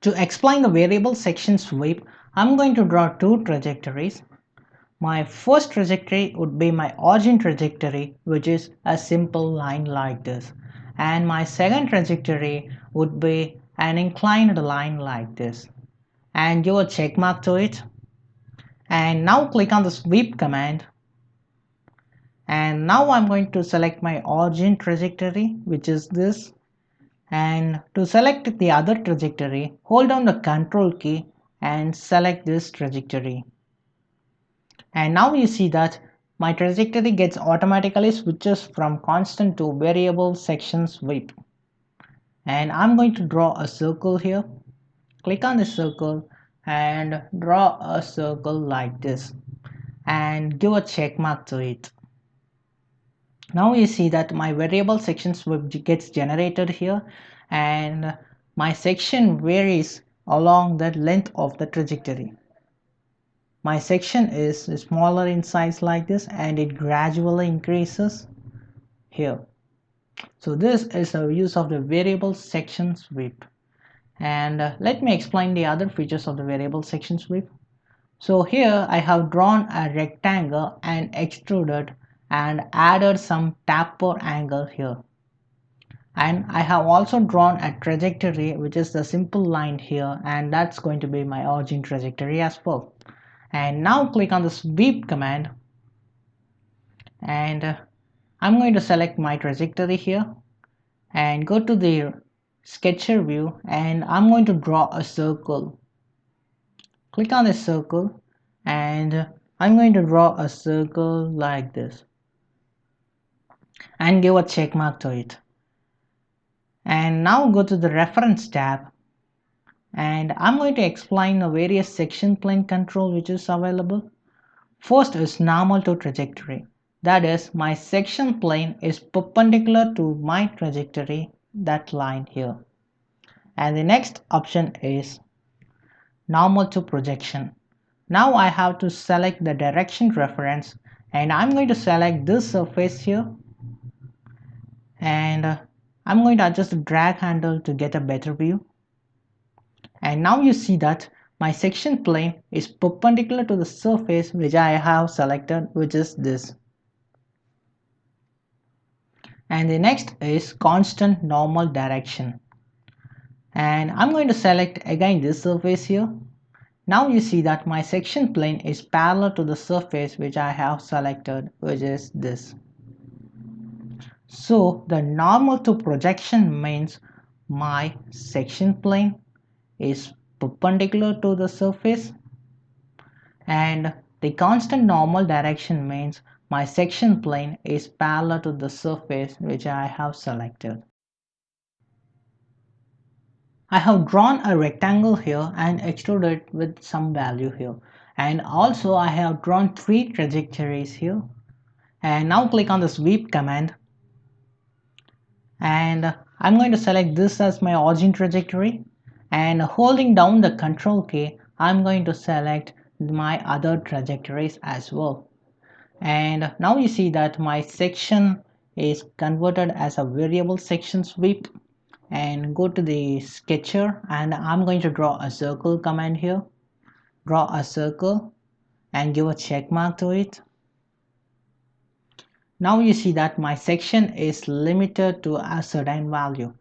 To explain the variable section sweep, I'm going to draw two trajectories. My first trajectory would be my origin trajectory, which is a simple line like this. And my second trajectory would be an inclined line like this. And give a check mark to it. And now click on the sweep command. And now I'm going to select my origin trajectory, which is this. And to select the other trajectory, hold down the control key and select this trajectory. And now you see that my trajectory gets automatically switches from constant to variable section sweep. And I'm going to draw a circle here. Click on the circle and draw a circle like this and give a check mark to it. Now you see that my variable section sweep gets generated here, and my section varies along the length of the trajectory. My section is smaller in size like this, and it gradually increases here. So this is the use of the variable section sweep. And let me explain the other features of the variable section sweep. So here I have drawn a rectangle and extruded and added some taper angle here. And I have also drawn a trajectory, which is the simple line here, and that's going to be my origin trajectory as well. And now click on the sweep command, and I'm going to select my trajectory here and go to the sketcher view, and I'm going to draw a circle. Click on the circle, and I'm going to draw a circle like this and give a check mark to it. And now go to the reference tab, and I'm going to explain the various section plane control which is available. First is normal to trajectory. That is, my section plane is perpendicular to my trajectory, that line here. And the next option is normal to projection. Now I have to select the direction reference, and I'm going to select this surface here, and I'm going to adjust the drag handle to get a better view. And now you see that my section plane is perpendicular to the surface which I have selected, which is this. And the next is constant normal direction. And I'm going to select again this surface here. Now you see that my section plane is parallel to the surface which I have selected, which is this. So the normal to projection means my section plane is perpendicular to the surface, and the constant normal direction means my section plane is parallel to the surface which I have selected. I have drawn a rectangle here and extruded it with some value here, and also I have drawn three trajectories here. And now click on the sweep command, and I'm going to select this as my origin trajectory, and holding down the control key I'm going to select my other trajectories as well. And now you see that my section is converted as a variable section sweep. And go to the sketcher, and I'm going to draw a circle command here. Draw a circle and give a check mark to it. Now you see that my section is limited to a certain value.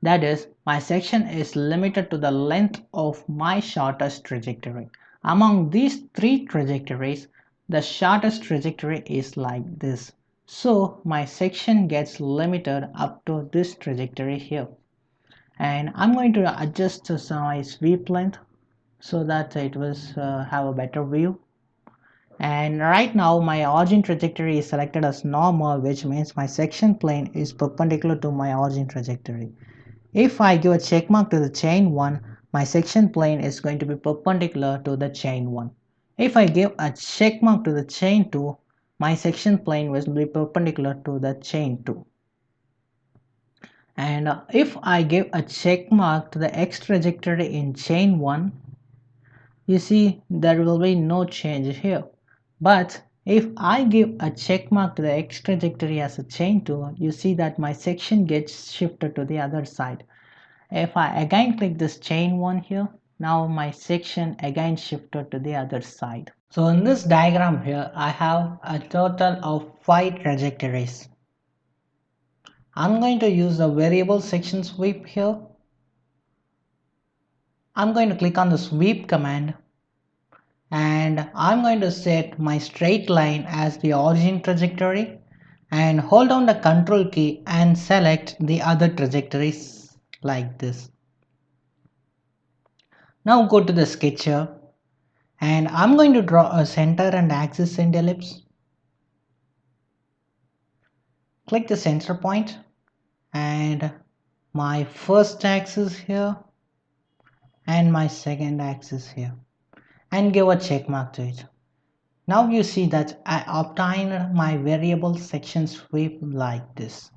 That is, my section is limited to the length of my shortest trajectory. Among these three trajectories, the shortest trajectory is like this. So my section gets limited up to this trajectory here. And I'm going to adjust my sweep length so that it will have a better view. And right now my origin trajectory is selected as normal, which means my section plane is perpendicular to my origin trajectory. If I give a check mark to the chain 1, my section plane is going to be perpendicular to the chain 1. If I give a check mark to the chain 2, my section plane will be perpendicular to the chain 2. And if I give a check mark to the x trajectory in chain 1, you see there will be no change here. But if I give a check mark to the x trajectory as a chain 2, you see that my section gets shifted to the other side. If I again click this chain one here, now my section again shifted to the other side. So in this diagram here, I have a total of 5 trajectories. I'm going to use the variable section sweep here. I'm going to click on the sweep command and I'm going to set my straight line as the origin trajectory and hold down the control key and select the other trajectories like this. Now go to the sketcher and I'm going to draw a center and axis end ellipse. Click the center point and my first axis here and my second axis here and give a check mark to it. Now you see that I obtained my variable section sweep like this.